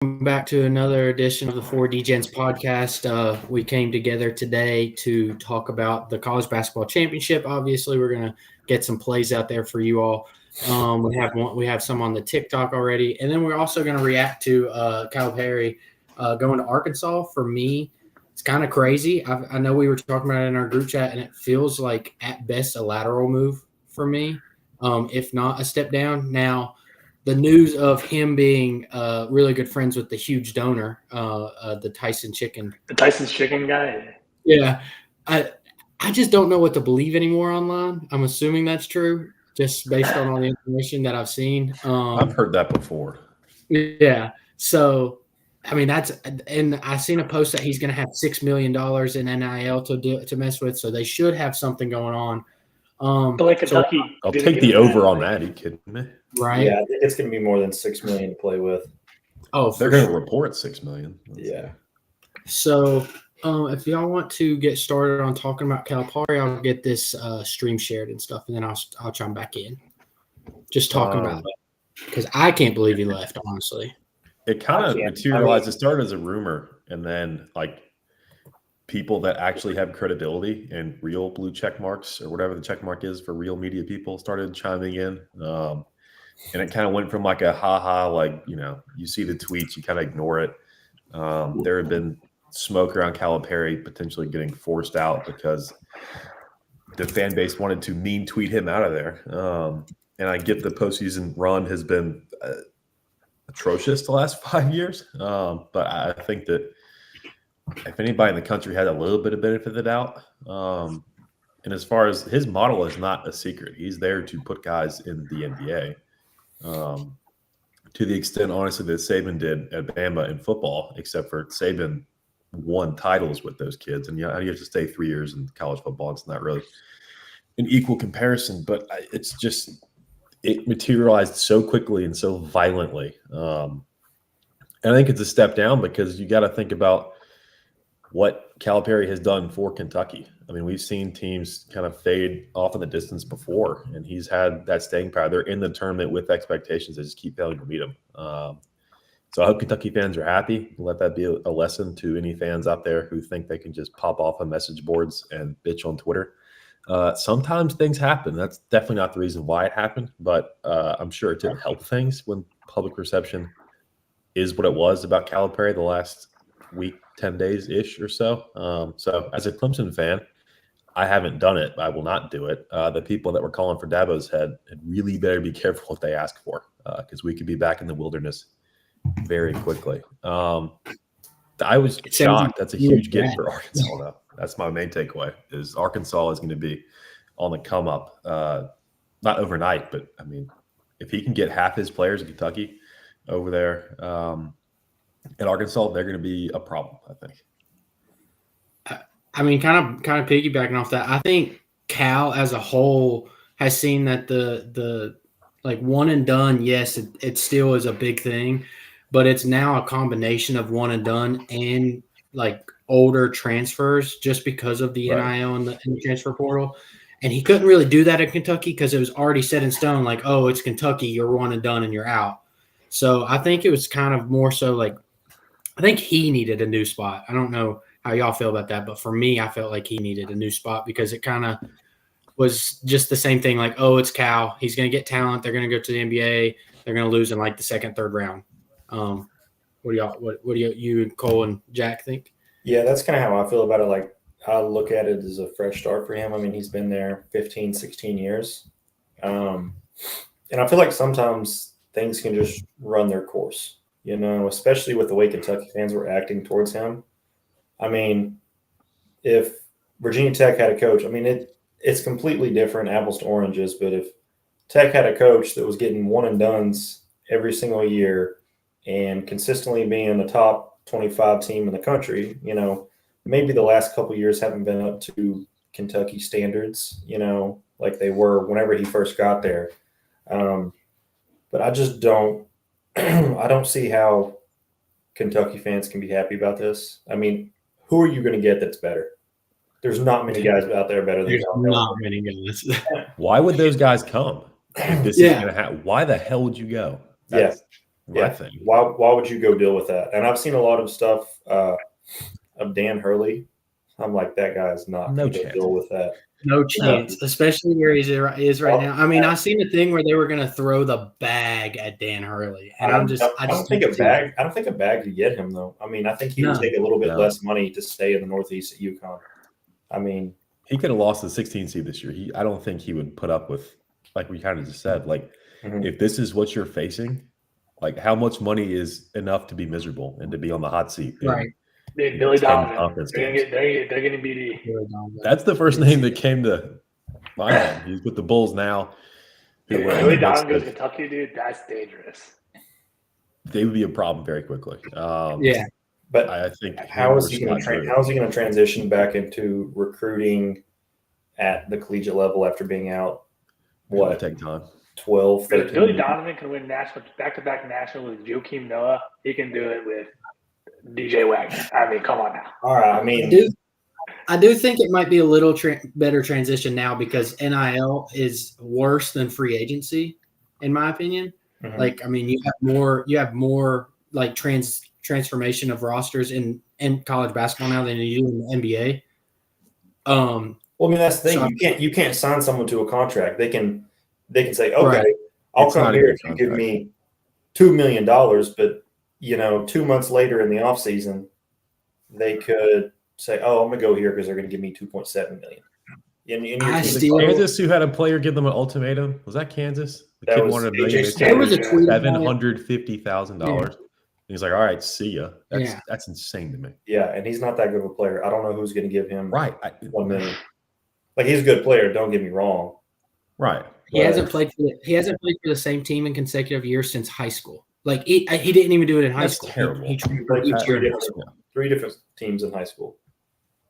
back to another edition of the 4D podcast. We came together today to talk about the college basketball championship. Obviously, we're going to get some plays out there for you all. We have some on the TikTok already, and then we're also going to react to Calipari going to Arkansas. For me, it's kind of crazy. I know we were talking about it in our group chat, and it feels like at best a lateral move for me, if not a step down. Now, the news of him being really good friends with the huge donor, the Tyson Chicken. The Tyson's Chicken guy? Yeah. I just don't know what to believe anymore online. I'm assuming that's true, just based on all the information that I've seen. I've heard that before. Yeah. So, I mean, and I seen a post that he's going to have $6 million in NIL to mess with, so they should have something going on. But like Kentucky, I'll take the over on that. Are you kidding me? Right? Yeah, I think it's going to be more than $6 million to play with. Oh, they're going to report $6 million. Yeah. So, if y'all want to get started on talking about Calipari, I'll get this stream shared and stuff, and then I'll chime back in. Just talking about it because I can't believe he left. Honestly, it kind of materialized. It started as a rumor, and then like people that actually have credibility and real blue check marks or whatever the check mark is for real media people started chiming in. And it kind of went from like a like, you see the tweets, you kind of ignore it. There had been smoke around Calipari potentially getting forced out because the fan base wanted to mean tweet him out of there. And I get the postseason run has been atrocious the last 5 years. But I think that if anybody in the country had a little bit of benefit of the doubt, and as far as his model is not a secret, he's there to put guys in the NBA. To the extent, honestly, that Saban did at Bama in football, except for Saban won titles with those kids. And you have to stay 3 years in college football. It's not really an equal comparison, but it materialized so quickly and so violently. And I think it's a step down because you got to think about what Calipari has done for Kentucky. I mean, we've seen teams kind of fade off in the distance before, and he's had that staying power. They're in the tournament with expectations. They just keep failing to meet them. So I hope Kentucky fans are happy. Let that be a lesson to any fans out there who think they can just pop off on message boards and bitch on Twitter. Sometimes things happen. That's definitely not the reason why it happened, but I'm sure it didn't help things when public perception is what it was about Calipari the last week, 10 days-ish or so. So as a Clemson fan, I haven't done it. I will not do it. The people that were calling for Dabo's head really better be careful what they ask for because we could be back in the wilderness very quickly. I was shocked. That's a huge get for Arkansas, though. That's my main takeaway is Arkansas is going to be on the come up. Not overnight, but, I mean, if he can get half his players in Kentucky over there in Arkansas, they're going to be a problem, I think. I mean, kind of piggybacking off that, I think Cal as a whole has seen that the like one and done, yes, it still is a big thing, but it's now a combination of one and done and like older transfers just because of the NIL and the transfer portal. And he couldn't really do that in Kentucky because it was already set in stone, like, oh, it's Kentucky, you're one and done and you're out. So I think it was kind of more so like I think he needed a new spot. I don't know how y'all feel about that, but for me, I felt like he needed a new spot because it kind of was just the same thing. Like, oh, it's Cal. He's going to get talent. They're going to go to the NBA. They're going to lose in like the second, third round. What do you Cole and Jack think? Yeah, that's kind of how I feel about it. Like, I look at it as a fresh start for him. I mean, he's been there 15, 16 years. And I feel like sometimes things can just run their course, especially with the way Kentucky fans were acting towards him. I mean, if Virginia Tech had a coach, I mean, it's completely different, apples to oranges, but if Tech had a coach that was getting one and dones every single year and consistently being the top 25 team in the country, maybe the last couple of years haven't been up to Kentucky standards, like they were whenever he first got there. But I just don't I don't see how Kentucky fans can be happy about this. I mean, who are you going to get that's better? There's not many guys out there better than There's not many guys. Why would those guys come? If this is going to happen, why the hell would you go? my thing. Why would you go deal with that? And I've seen a lot of stuff of Dan Hurley. I'm like, that guy's not No going to chance. deal with that. No chance, especially where he is right now. I mean, I seen a thing where they were going to throw the bag at Dan Hurley, and I don't think a bag. I don't think a bag could get him though. I mean, I think he would take a little bit less money to stay in the Northeast at UConn. I mean, he could have lost the 16 seed this year. I don't think he would put up with, like we kind of just said, like if this is what you're facing, like how much money is enough to be miserable and to be on the hot seat? Right. Billy Donovan. They're going to be That's the first name that came to my head. He's with the Bulls now. Billy Donovan goes to Kentucky, dude. That's dangerous. They would be a problem very quickly. But I think how is he going to transition back into recruiting at the collegiate level after being out? What take time? 12, 13. Billy Donovan can win back-to-back national with Joakim Noah. He can do it with DJ Wagner. I mean, come on now. All right. I mean, I do think it might be a little better transition now because NIL is worse than free agency, in my opinion. Like, I mean, you have more like transformation of rosters in college basketball now than you do in the NBA. Well, I mean, that's the thing. You can't sign someone to a contract. They can say, okay, right. I'll come here if you give me $2 million, but 2 months later in the offseason, they could say, "Oh, I'm going to go here because they're going to give me $2.7 million." Kansas who had a player give them an ultimatum? Was that Kansas? The kid wanted $1 million. There was a tweet $750,000. He's like, "All right, see ya." That's insane to me. Yeah, and he's not that good of a player. I don't know who's going to give him $1 million. Like, he's a good player. Don't get me wrong. Right. He hasn't played for the same team in consecutive years since high school. Like he didn't even do it in high school. Terrible. He played three different teams in high school.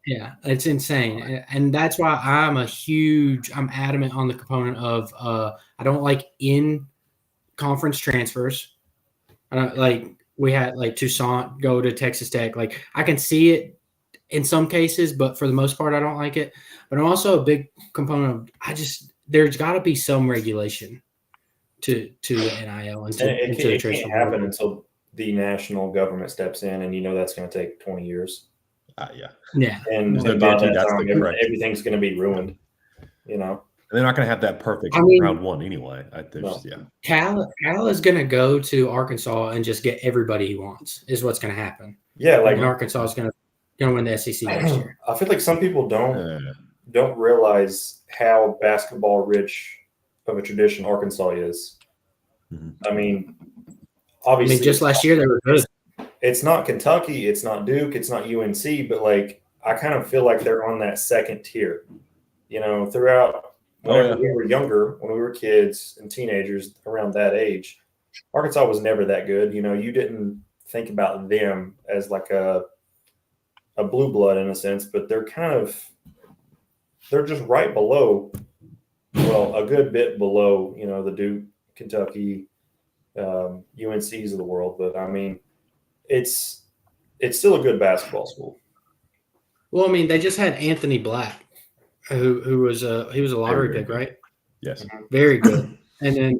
Yeah, it's insane, and that's why I'm adamant on the component of I don't like in conference transfers. I don't like we had like Toussaint go to Texas Tech. Like I can see it in some cases, but for the most part, I don't like it. But I'm also a big component of there's got to be some regulation to the NIL and it can't happen until the national government steps in, and that's going to take 20 years. Yeah, and by that time, everything's going to be ruined. And they're not going to have that perfect round one anyway. Cal is going to go to Arkansas and just get everybody he wants. Is what's going to happen. Yeah, like Arkansas is going to win the SEC next year. I feel like some people don't realize how basketball rich of a tradition Arkansas is. I mean, obviously, just last year they were good. It's not Kentucky, it's not Duke, it's not UNC, but like I kind of feel like they're on that second tier. Throughout whenever we were younger, when we were kids and teenagers around that age, Arkansas was never that good. You didn't think about them as like a blue blood in a sense, but they're just right below. Well, a good bit below, the Duke, Kentucky, UNCs of the world. But I mean, it's still a good basketball school. Well, I mean, they just had Anthony Black, who was he was a lottery pick, right? Yes, very good. And then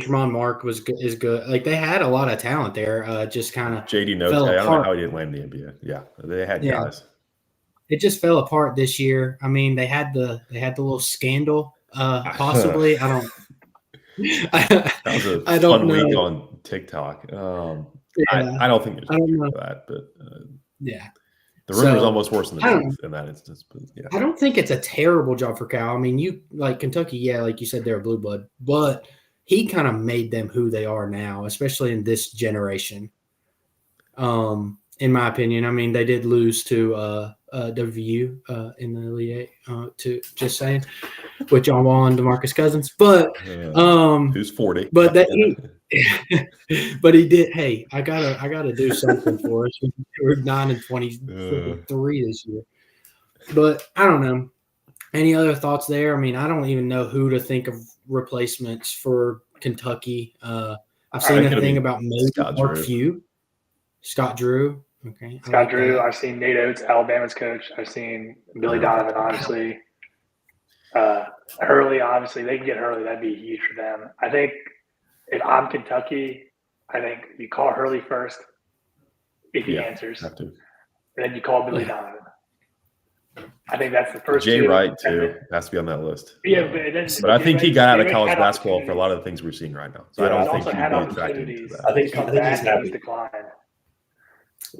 Tremont Mark is good. Like they had a lot of talent there. Just kind of JD Notes. I don't know how he didn't land in the NBA. Yeah, they had guys. It just fell apart this year. I mean, they had the little scandal. Possibly, I don't. That was a fun week on TikTok. I don't think there's anything for that, but the rumor is almost worse than the truth in that instance. But I don't think it's a terrible job for Cal. I mean, you like Kentucky, like you said, they're a blue blood, but he kind of made them who they are now, especially in this generation. In my opinion, I mean, they did lose to WVU in the Elite Eight, to just saying, with John Wall and DeMarcus Cousins, but who's 40? But but he did. Hey, I gotta do something for us. We're 9-23 this year, but I don't know. Any other thoughts there? I mean, I don't even know who to think of replacements for Kentucky. I've seen a thing about maybe Mark Few, Scott Drew. Okay. Scott Drew. I've seen Nate Oates, Alabama's coach. I've seen Billy Donovan, obviously. Hurley, obviously. They can get Hurley. That'd be huge for them. I think if I'm Kentucky, I think you call Hurley first if he Yeah, answers, have to. and then you call Billy Yeah. Donovan. I think that's the first Jay two. Wright and too then- has to be on that list. Yeah, but then But I think he got out of Jay Wright college had basketball for a lot of opportunities. the things we're seeing right now. So Yeah, I He's don't think also he'd had be attracted to opportunities. that. I think He's he's back and happy. he's declined.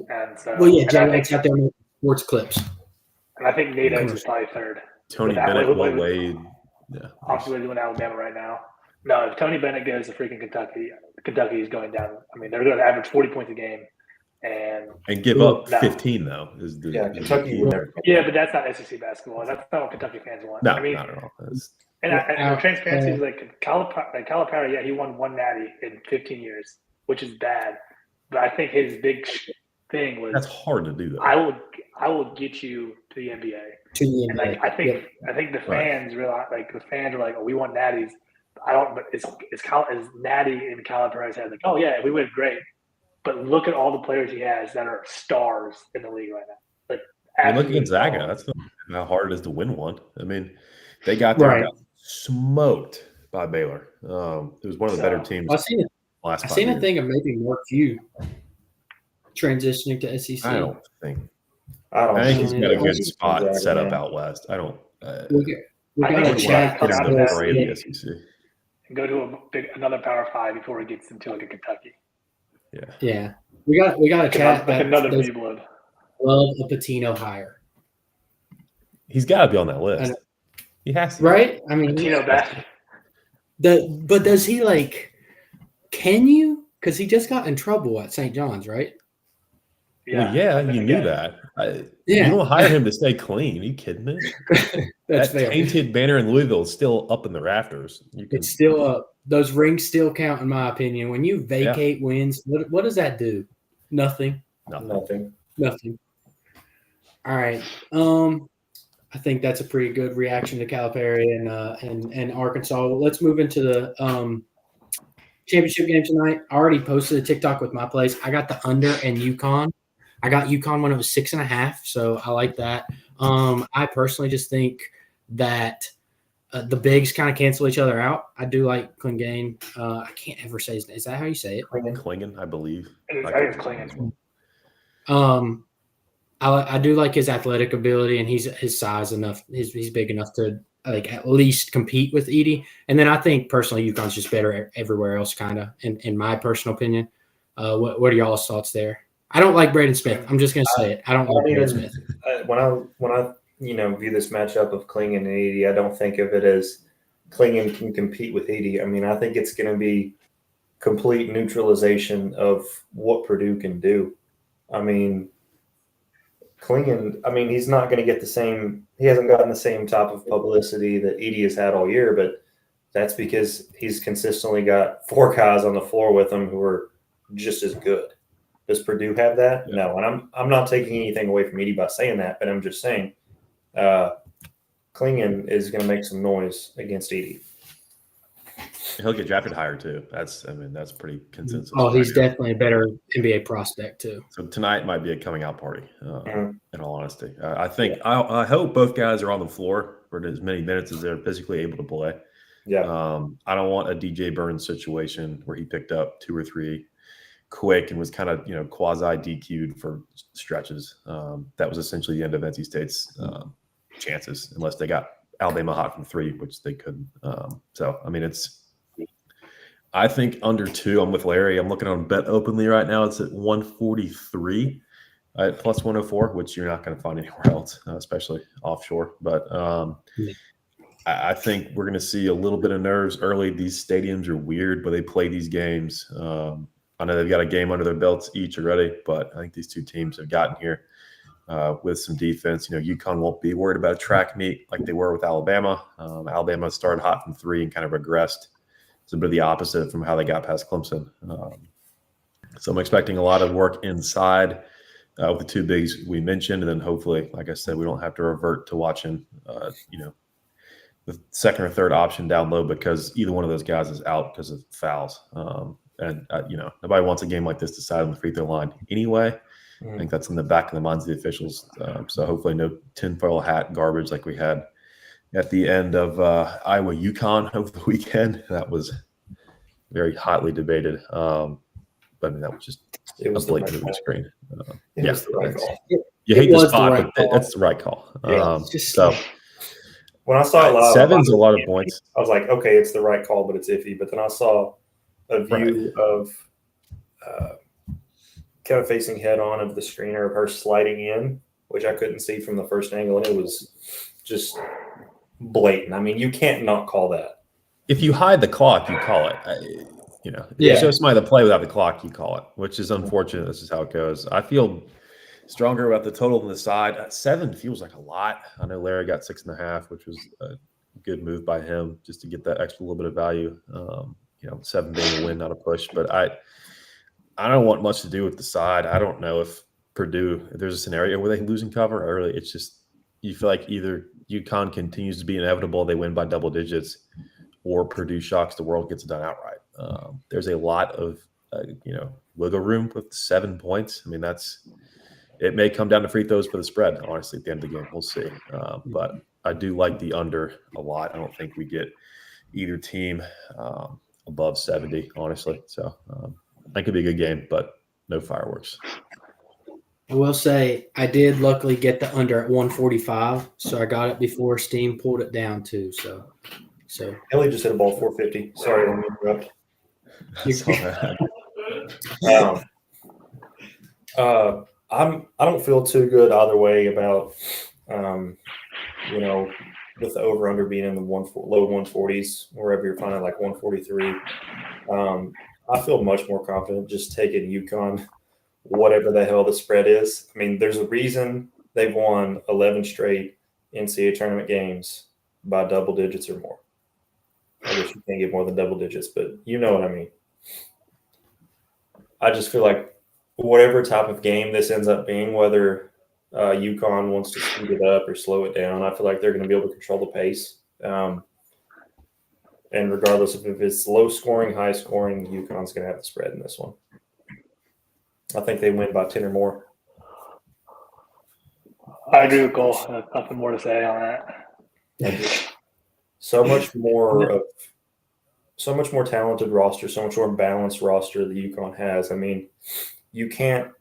And so, Well, yeah, and Jay I Wright's think, out there making sports clips. and I think Nate Oates is probably third. Tony With Bennett, Will Will Wade. Yeah. Obviously, doing Alabama right now. No, if Tony Bennett goes to freaking Kentucky, Kentucky is going down. I mean, they're going to average 40 points a game, And give up No. 15 though. Is the Yeah, is the Kentucky key would there. never. yeah, but that's not SEC basketball. That's not what Kentucky fans want. No, I mean, not at all. That's- and the transparency is like Calipari. Yeah, he won one natty in 15 years, which is bad. But I think his big thing was that's hard to do though. I will get you to the NBA. To the And NBA. like I think Yep. the fans realize, like the fans are like, oh, we want natties. I don't. But it's Natty and Calipari's head like, oh yeah, we win great. But look at all the players he has that are stars in the league right now. Like I mean, look at absolute Gonzaga. stars. That's not how hard it is to win one. I mean, they got there and Right. got smoked by Baylor. It was one of the better teams I've seen last I 5 seen a years. thing of maybe Mark Few transitioning to SEC. I don't think. I don't I think he's think got a Yeah. good spot Gonzaga, set up man. out west. I don't. We I got think a it's chat. come Get out him of the that parade of the league. SEC. And go to another Power Five before he gets into like a Kentucky. Yeah. Yeah, we got a chat Like that another does blue blood. love a Patino hire, He's got to be on that I list. know. He has to. right? I mean, Patino back. but does he like? Can you? Because he just got in trouble at St. John's, right? Well, yeah, I think you I knew get it. that. Yeah. You don't hire him to stay clean. Are you kidding me? That's That fair. tainted banner in Louisville is still up in the rafters. You can, It's still up. Those rings still count, in my opinion. When you vacate wins, what does that do? Nothing. nothing. nothing. All right. I think that's a pretty good reaction to Calipari and Arkansas. Let's move into the championship game tonight. I already posted a TikTok with my plays. I got the under and UConn. I got UConn when it was 6.5, so I like that. I personally just think that the bigs kind of cancel each other out. I do like Clingan. I can't ever say his name. Is that how you say it? Klingen, I believe. I think it's Klingen. I do like his athletic ability and his size enough. He's big enough to like at least compete with Edey. And then I think personally UConn's just better everywhere else, kind of in my personal opinion. What are y'all's thoughts there? I don't like Braden Smith. I'm just gonna say it. I don't like Braden Smith. When I view this matchup of Klingon and Edey, I don't think of it as Klingon can compete with Edey. I mean, I think it's going to be complete neutralization of what Purdue can do. I mean, Klingon, he's not going to get the same – he hasn't gotten the same type of publicity that Edey has had all year, but that's because he's consistently got 4 guys on the floor with him who are just as good. Does Purdue have that? Yeah. No, and I'm not taking anything away from Edey by saying that, but I'm just saying Klingon is going to make some noise against Edey. He'll get drafted higher too. That's pretty consensus. Oh, he's right now. definitely a better NBA prospect too. So tonight might be a coming out party. In all honesty, I think I hope both guys are on the floor for as many minutes as they're physically able to play. Yeah. I don't want a DJ Burns situation where he picked up 2 or 3 quick and was kind of quasi DQ'd for stretches. That was essentially the end of NC State's chances, unless they got Alabama hot from 3, which they couldn't. I think under 2. I'm with Larry. I'm looking on Bet Openly right now. It's at 143 at plus 104, which you're not going to find anywhere else, especially offshore. But I think we're going to see a little bit of nerves early. These stadiums are weird, but they play these games. I know they've got a game under their belts each already, but I think these 2 teams have gotten here with some defense. UConn won't be worried about a track meet like they were with Alabama. Alabama started hot from 3 and kind of regressed. It's a bit of the opposite from how they got past Clemson. So I'm expecting a lot of work inside with the 2 bigs we mentioned, and then hopefully, like I said, we don't have to revert to watching, the second or third option down low because either one of those guys is out because of fouls. Nobody wants a game like this decided on the free throw line anyway. I think that's in the back of the minds of the officials. So hopefully no tinfoil hat garbage like we had at the end of Iowa UConn over the weekend. That was very hotly debated. But I mean, that was just It a was the right blatant call. screen. It was the right call. You It hate the was the spot, right but call. that's the right call. Yeah, It's just So When I saw it live, seven's a lot of points. I was like, okay, it's the right call, but it's iffy. But then I saw a view of kind of facing head on of the screener of her sliding in, which I couldn't see from the first angle, and it was just blatant. I mean, you can't not call that. If you hide the clock, you call it. If you show somebody the play without the clock, you call it, which is unfortunate. This is how it goes. I feel stronger about the total than the side. 7 feels like a lot. I know Larry got 6.5, which was a good move by him just to get that extra little bit of value. 7 being a win, not a push. But I don't want much to do with the side. I don't know if Purdue, if there's a scenario where they can lose and cover, or really it's just you feel like either UConn continues to be inevitable, they win by double digits, or Purdue shocks the world, gets it done outright. There's a lot of wiggle room with 7 points. I mean, it may come down to free throws for the spread, honestly, at the end of the game. We'll see. But I do like the under a lot. I don't think we get either team above 70, honestly. So that could be a good game, but no fireworks. I will say I did luckily get the under at 145, so I got it before Steam pulled it down too. So Ellie just hit a ball 450. Sorry, let me interrupt. I don't feel too good either way about with the over under being in the low 140s, wherever you're finding like 143. I feel much more confident just taking UConn, whatever the hell the spread is. I mean, there's a reason they've won 11 straight NCAA tournament games by double digits or more. I guess you can't get more than double digits, but you know what I mean. I just feel like whatever type of game this ends up being, whether UConn wants to speed it up or slow it down, I feel like they're going to be able to control the pace. And regardless of if it's low scoring, high scoring, UConn's going to have the spread in this one. I think they win by 10 or more. I agree with Cole. Nothing more to say on that. So much more talented roster, so much more balanced roster the UConn has. I mean, you can't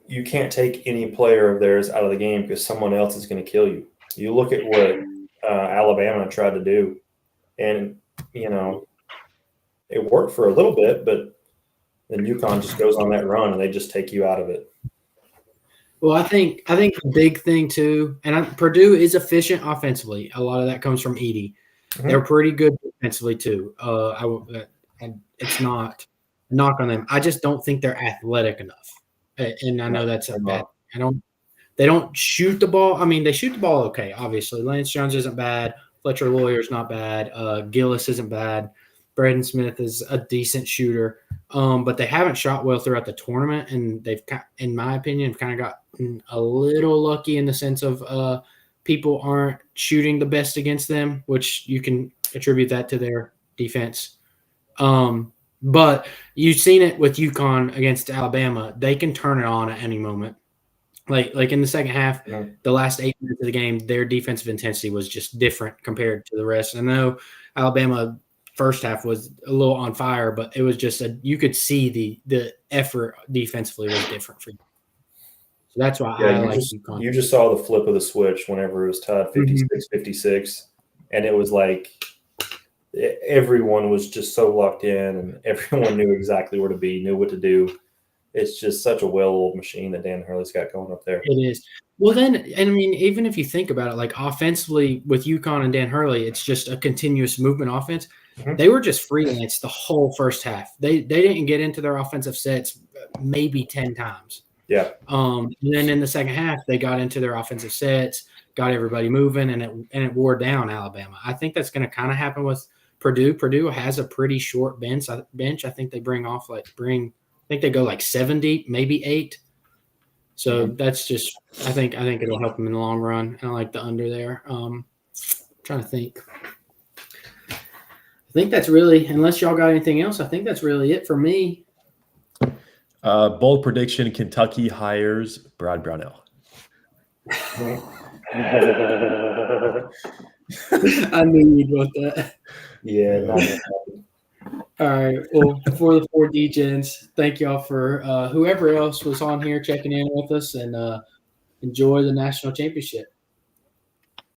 take any player of theirs out of the game because someone else is going to kill you. You look at what Alabama tried to do, and it worked for a little bit, but then UConn just goes on that run and they just take you out of it. Well, I think the big thing too, and Purdue is efficient offensively. A lot of that comes from Edey. Mm-hmm. They're pretty good defensively too. And it's not a knock on them. I just don't think they're athletic enough. And I know that's a bad. They don't shoot the ball. I mean, they shoot the ball okay. Obviously, Lance Jones isn't bad. Fletcher Lawyer's not bad. Gillis isn't bad. Braden Smith is a decent shooter. But they haven't shot well throughout the tournament, and they've, in my opinion, kind of gotten a little lucky in the sense of people aren't shooting the best against them, which you can attribute that to their defense. But you've seen it with UConn against Alabama. They can turn it on at any moment. Like in the second half, the last 8 minutes of the game, their defensive intensity was just different compared to the rest. I know Alabama – first half was a little on fire, but it was just you could see the effort defensively was different for you. So that's why I like UConn. You just saw the flip of the switch whenever it was tied 56-56, and it was like everyone was just so locked in, and everyone knew exactly where to be, knew what to do. It's just such a well-oiled machine that Dan Hurley's got going up there. It is. Well, then, and I mean, even if you think about it, like offensively with UConn and Dan Hurley, it's just a continuous movement offense. Mm-hmm. They were just freelance the whole first half. They didn't get into their offensive sets maybe 10 times. Yeah. And then in the second half, they got into their offensive sets, got everybody moving, and it wore down Alabama. I think that's going to kind of happen with Purdue. Purdue has a pretty short bench. I think they I think they go like 7 deep, maybe 8. So that's just I think it'll help them in the long run. And I like the under there. Trying to think. I think that's really, unless y'all got anything else, I think that's really it for me. Bold prediction: Kentucky hires Brad Brownell. I knew you'd want that. Yeah. All right. Well, for the 4D gens, thank y'all for whoever else was on here checking in with us, and enjoy the national championship.